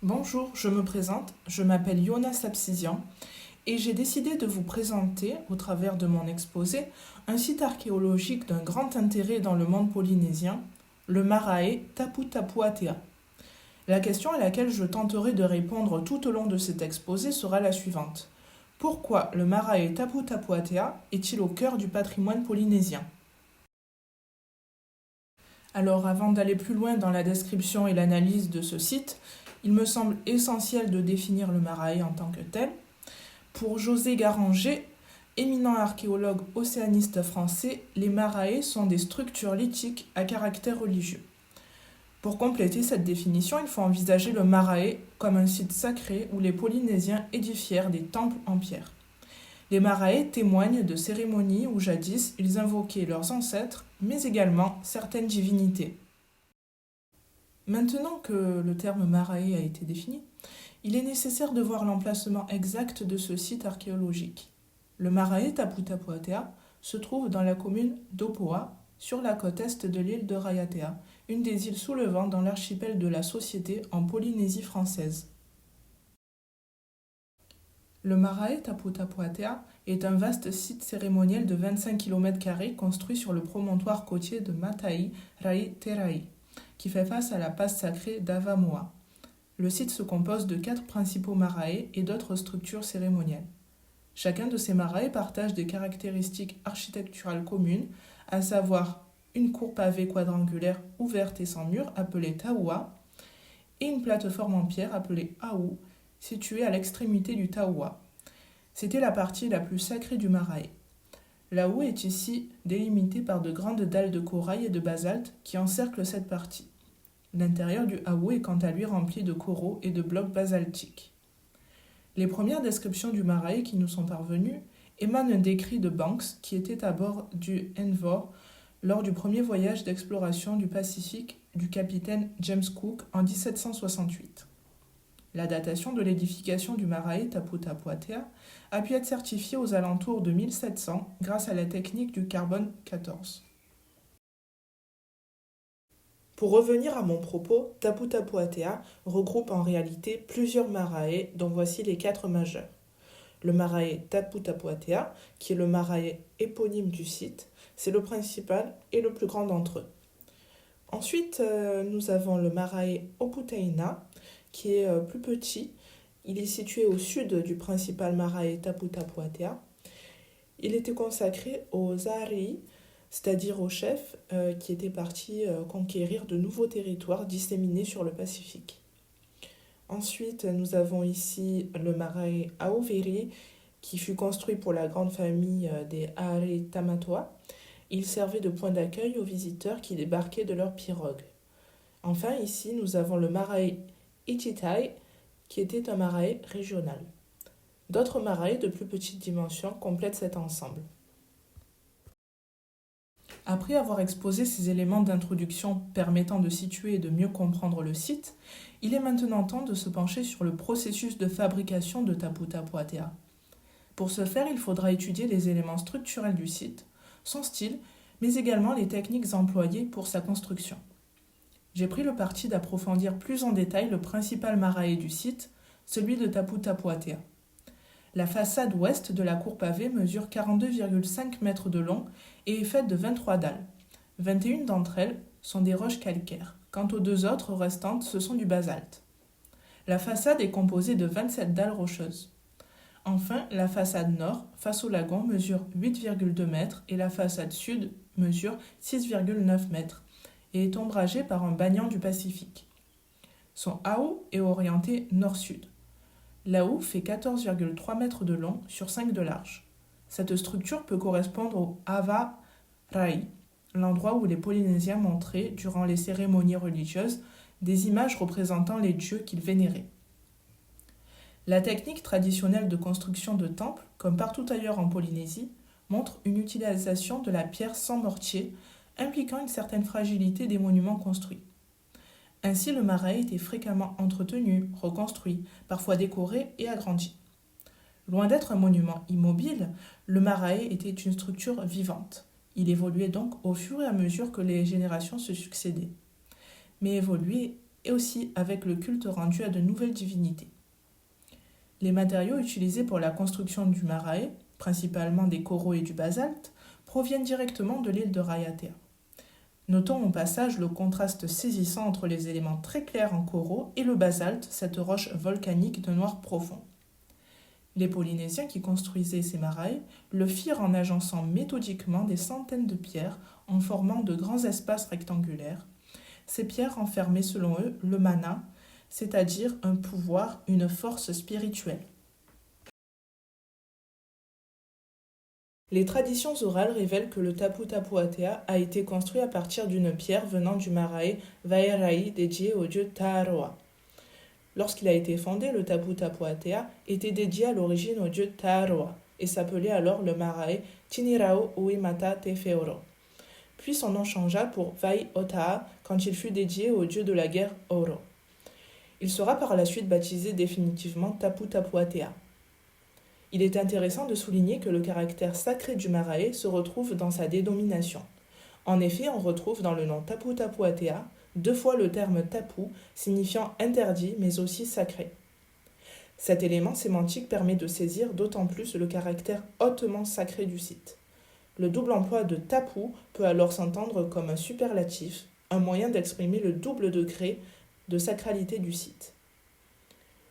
Bonjour, je me présente, je m'appelle Yona Sapsizian et j'ai décidé de vous présenter, au travers de mon exposé, un site archéologique d'un grand intérêt dans le monde polynésien, le Marae Tapu Tapu Atea. La question à laquelle je tenterai de répondre tout au long de cet exposé sera la suivante. Pourquoi le Marae Tapu Tapu Atea est-il au cœur du patrimoine polynésien? Alors avant d'aller plus loin dans la description et l'analyse de ce site, il me semble essentiel de définir le Marae en tant que tel. Pour José Garanger, éminent archéologue océaniste français, les Marae sont des structures lithiques à caractère religieux. Pour compléter cette définition, il faut envisager le Marae comme un site sacré où les Polynésiens édifièrent des temples en pierre. Les Marae témoignent de cérémonies où jadis ils invoquaient leurs ancêtres, mais également certaines divinités. Maintenant que le terme Marae a été défini, il est nécessaire de voir l'emplacement exact de ce site archéologique. Le Marae Tapu Tapu Atea se trouve dans la commune d'Opoa, sur la côte est de l'île de Raiatea, une des îles sous le vent dans l'archipel de la Société en Polynésie française. Le Marae Tapu Tapu Atea est un vaste site cérémoniel de 25 km² construit sur le promontoire côtier de Matai Rai Terai, qui fait face à la passe sacrée d'Avamoa. Le site se compose de 4 principaux marae et d'autres structures cérémonielles. Chacun de ces marae partage des caractéristiques architecturales communes, à savoir une cour pavée quadrangulaire ouverte et sans mur appelée taua et une plateforme en pierre appelée aou, située à l'extrémité du taua. C'était la partie la plus sacrée du marae. L'aou est ici délimitée par de grandes dalles de corail et de basalte qui encerclent cette partie. L'intérieur du aou est quant à lui rempli de coraux et de blocs basaltiques. Les premières descriptions du Marae qui nous sont parvenues émanent d'écrits de Banks qui était à bord du Endeavour lors du premier voyage d'exploration du Pacifique du capitaine James Cook en 1768. La datation de l'édification du Marae Tapu Tapu Atea a pu être certifiée aux alentours de 1700 grâce à la technique du carbone 14. Pour revenir à mon propos, Tapu Tapu Atea regroupe en réalité plusieurs marae dont voici les 4 majeurs. Le Marae Tapu Tapu Atea, qui est le Marae éponyme du site, c'est le principal et le plus grand d'entre eux. Ensuite, nous avons le Marae Oputaina, qui est plus petit. Il est situé au sud du principal Marae Tapu Tapu Atea. Il était consacré aux Arii, c'est-à-dire aux chefs qui étaient partis conquérir de nouveaux territoires disséminés sur le Pacifique. Ensuite, nous avons ici le Marae Aoveri, qui fut construit pour la grande famille des Aare Tamatoa. Il servait de point d'accueil aux visiteurs qui débarquaient de leurs pirogues. Enfin, ici, nous avons le Marae Ititai, qui était un marae régional. D'autres marae de plus petite dimension complètent cet ensemble. Après avoir exposé ces éléments d'introduction permettant de situer et de mieux comprendre le site, il est maintenant temps de se pencher sur le processus de fabrication de Tapu Tapu Atea. Pour ce faire, il faudra étudier les éléments structurels du site, son style, mais également les techniques employées pour sa construction. J'ai pris le parti d'approfondir plus en détail le principal marae du site, celui de Tapu Tapu Atea. La façade ouest de la cour pavée mesure 42,5 mètres de long et est faite de 23 dalles. 21 d'entre elles sont des roches calcaires. Quant aux 2 autres restantes, ce sont du basalte. La façade est composée de 27 dalles rocheuses. Enfin, la façade nord, face au lagon, mesure 8,2 mètres et la façade sud mesure 6,9 mètres et est ombragée par un banyan du Pacifique. Son haut est orienté nord-sud. L'aou fait 14,3 mètres de long sur 5 de large. Cette structure peut correspondre au Ava Rai, l'endroit où les Polynésiens montraient, durant les cérémonies religieuses, des images représentant les dieux qu'ils vénéraient. La technique traditionnelle de construction de temples, comme partout ailleurs en Polynésie, montre une utilisation de la pierre sans mortier, impliquant une certaine fragilité des monuments construits. Ainsi, le marae était fréquemment entretenu, reconstruit, parfois décoré et agrandi. Loin d'être un monument immobile, le marae était une structure vivante. Il évoluait donc au fur et à mesure que les générations se succédaient. Mais évoluer et aussi avec le culte rendu à de nouvelles divinités. Les matériaux utilisés pour la construction du marae, principalement des coraux et du basalte, proviennent directement de l'île de Raiatea. Notons au passage le contraste saisissant entre les éléments très clairs en coraux et le basalte, cette roche volcanique de noir profond. Les Polynésiens qui construisaient ces marae le firent en agençant méthodiquement des centaines de pierres en formant de grands espaces rectangulaires. Ces pierres renfermaient selon eux le mana, c'est-à-dire un pouvoir, une force spirituelle. Les traditions orales révèlent que le Tapu Tapu Atea a été construit à partir d'une pierre venant du marae Vaerai dédié au dieu Taaroa. Lorsqu'il a été fondé, le Tapu Tapu Atea était dédié à l'origine au dieu Taaroa et s'appelait alors le marae Tinirao Uimata Te Feoro. Puis son nom changea pour Vai Otaa quand il fut dédié au dieu de la guerre Oro. Il sera par la suite baptisé définitivement Tapu Tapu Atea. Il est intéressant de souligner que le caractère sacré du marae se retrouve dans sa dénomination. En effet, on retrouve dans le nom Tapu Tapu Atea 2 fois le terme tapu signifiant interdit mais aussi sacré. Cet élément sémantique permet de saisir d'autant plus le caractère hautement sacré du site. Le double emploi de tapu peut alors s'entendre comme un superlatif, un moyen d'exprimer le double degré de sacralité du site.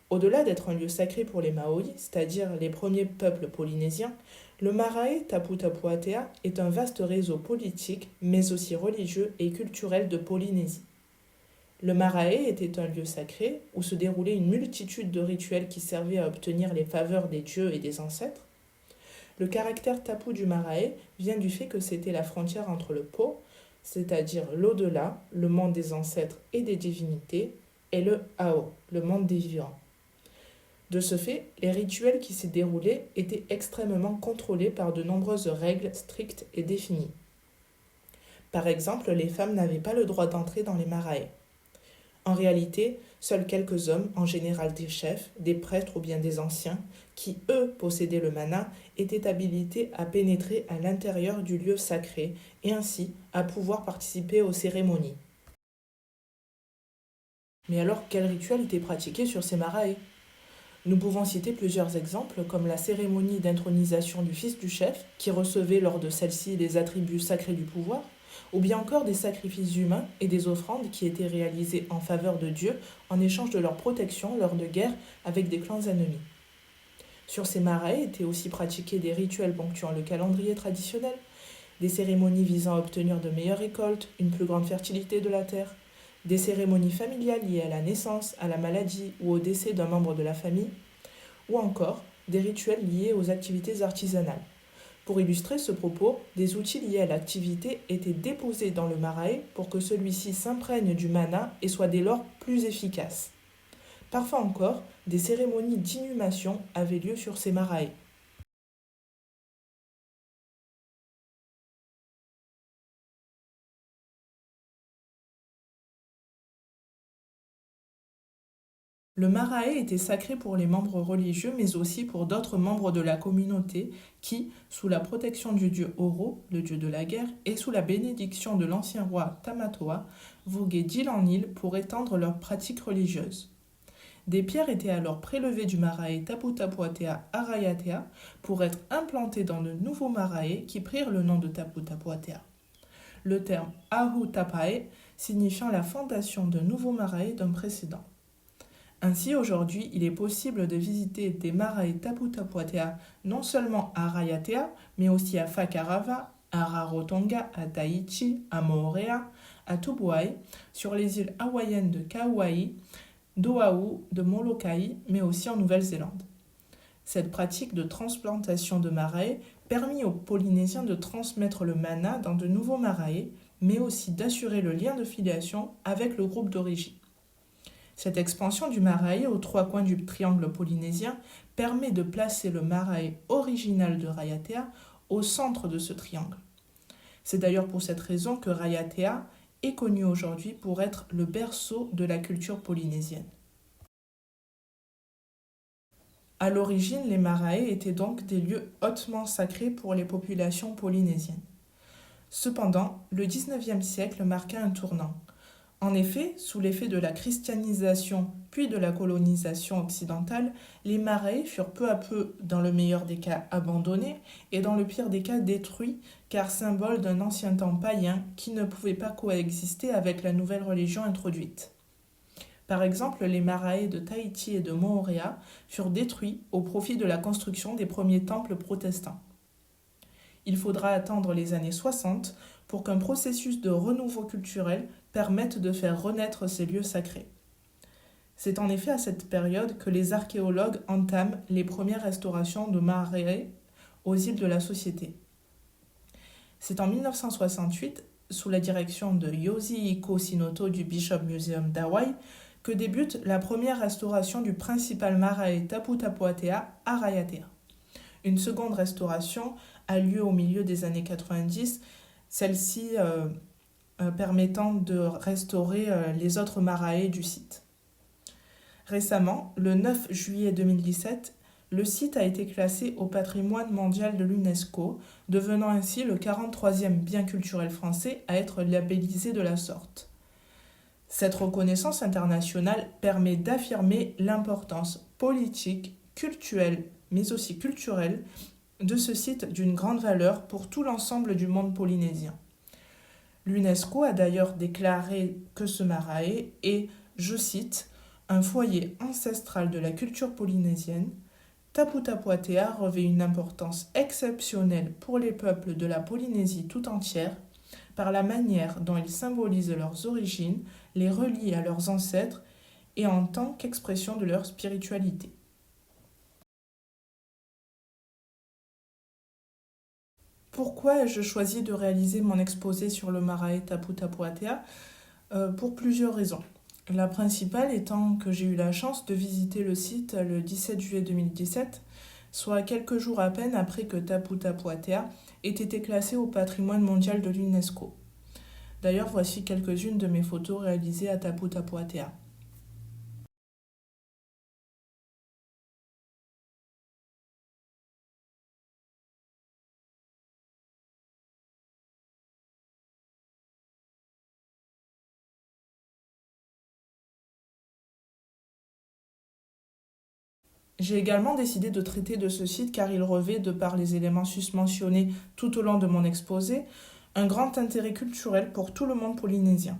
Au-delà d'être un lieu sacré pour les Maoris, c'est-à-dire les premiers peuples polynésiens, le marae Tapu Tapu Atea est un vaste réseau politique, mais aussi religieux et culturel de Polynésie. Le marae était un lieu sacré où se déroulait une multitude de rituels qui servaient à obtenir les faveurs des dieux et des ancêtres. Le caractère tapu du marae vient du fait que c'était la frontière entre le po, c'est-à-dire l'au-delà, le monde des ancêtres et des divinités, et le ao, le monde des vivants. De ce fait, les rituels qui s'y déroulaient étaient extrêmement contrôlés par de nombreuses règles strictes et définies. Par exemple, les femmes n'avaient pas le droit d'entrer dans les marae. En réalité, seuls quelques hommes, en général des chefs, des prêtres ou bien des anciens, qui, eux, possédaient le mana, étaient habilités à pénétrer à l'intérieur du lieu sacré et ainsi à pouvoir participer aux cérémonies. Mais alors, quels rituels étaient pratiqués sur ces marae ? Nous pouvons citer plusieurs exemples, comme la cérémonie d'intronisation du fils du chef, qui recevait lors de celle-ci les attributs sacrés du pouvoir, ou bien encore des sacrifices humains et des offrandes qui étaient réalisées en faveur de Dieu en échange de leur protection lors de guerres avec des clans ennemis. Sur ces marae étaient aussi pratiqués des rituels ponctuant le calendrier traditionnel, des cérémonies visant à obtenir de meilleures récoltes, une plus grande fertilité de la terre, des cérémonies familiales liées à la naissance, à la maladie ou au décès d'un membre de la famille, ou encore des rituels liés aux activités artisanales. Pour illustrer ce propos, des outils liés à l'activité étaient déposés dans le marae pour que celui-ci s'imprègne du mana et soit dès lors plus efficace. Parfois encore, des cérémonies d'inhumation avaient lieu sur ces marae. Le marae était sacré pour les membres religieux, mais aussi pour d'autres membres de la communauté qui, sous la protection du dieu Oro, le dieu de la guerre, et sous la bénédiction de l'ancien roi Tamatoa, voguaient d'île en île pour étendre leurs pratiques religieuses. Des pierres étaient alors prélevées du marae Tapu Tapu Atea à Raiatea pour être implantées dans de nouveaux marae qui prirent le nom de Tapu Tapu Atea. Le terme Ahu Tapae signifiant la fondation d'un nouveau marae d'un précédent. Ainsi, aujourd'hui, il est possible de visiter des marae Tapu Tapu Atea non seulement à Raiatea, mais aussi à Fakarava, à Rarotonga, à Tahiti, à Moorea, à Tubuai, sur les îles hawaïennes de Kauai, d'Oahu, de Molokai, mais aussi en Nouvelle-Zélande. Cette pratique de transplantation de marae permit aux Polynésiens de transmettre le mana dans de nouveaux marae, mais aussi d'assurer le lien de filiation avec le groupe d'origine. Cette expansion du marae aux 3 coins du triangle polynésien permet de placer le marae original de Raiatea au centre de ce triangle. C'est d'ailleurs pour cette raison que Raiatea est connu aujourd'hui pour être le berceau de la culture polynésienne. À l'origine, les marae étaient donc des lieux hautement sacrés pour les populations polynésiennes. Cependant, le XIXe siècle marqua un tournant. En effet, sous l'effet de la christianisation puis de la colonisation occidentale, les marais furent peu à peu, dans le meilleur des cas, abandonnés et dans le pire des cas détruits, car symbole d'un ancien temps païen qui ne pouvait pas coexister avec la nouvelle religion introduite. Par exemple, les marae de Tahiti et de Moorea furent détruits au profit de la construction des premiers temples protestants. Il faudra attendre les années 60 pour qu'un processus de renouveau culturel permette de faire renaître ces lieux sacrés. C'est en effet à cette période que les archéologues entament les premières restaurations de marae aux îles de la Société. C'est en 1968, sous la direction de Yoshihiko Shinoto du Bishop Museum d'Hawaï, que débute la première restauration du principal marae Tapu Tapu Atea à Raiatea. Une seconde restauration a lieu au milieu des années 90, celle-ci permettant de restaurer les autres marae du site. Récemment, le 9 juillet 2017, le site a été classé au patrimoine mondial de l'UNESCO, devenant ainsi le 43e bien culturel français à être labellisé de la sorte. Cette reconnaissance internationale permet d'affirmer l'importance politique, culturelle, mais aussi culturelle de ce site d'une grande valeur pour tout l'ensemble du monde polynésien. L'UNESCO a d'ailleurs déclaré que ce marae est, je cite, un foyer ancestral de la culture polynésienne. Tapu Tapu Atea revêt une importance exceptionnelle pour les peuples de la Polynésie tout entière par la manière dont ils symbolisent leurs origines, les relient à leurs ancêtres et en tant qu'expression de leur spiritualité. Pourquoi ai-je choisi de réaliser mon exposé sur le marae Tapu Tapu Atea ? Pour plusieurs raisons. La principale étant que j'ai eu la chance de visiter le site le 17 juillet 2017, soit quelques jours à peine après que Tapu Tapu Atea ait été classé au patrimoine mondial de l'UNESCO. D'ailleurs, voici quelques-unes de mes photos réalisées à Tapu Tapu Atea. J'ai également décidé de traiter de ce site car il revêt, de par les éléments susmentionnés tout au long de mon exposé, un grand intérêt culturel pour tout le monde polynésien.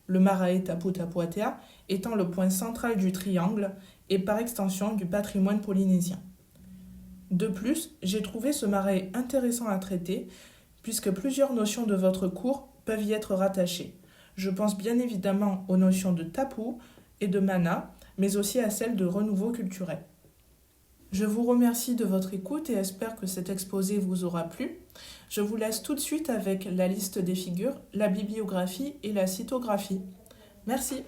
Le marae Tapu Tapu Atea étant le point central du triangle et par extension du patrimoine polynésien. De plus, j'ai trouvé ce marae intéressant à traiter puisque plusieurs notions de votre cours peuvent y être rattachées. Je pense bien évidemment aux notions de tapu et de mana, mais aussi à celles de renouveau culturel. Je vous remercie de votre écoute et espère que cet exposé vous aura plu. Je vous laisse tout de suite avec la liste des figures, la bibliographie et la cytographie. Merci.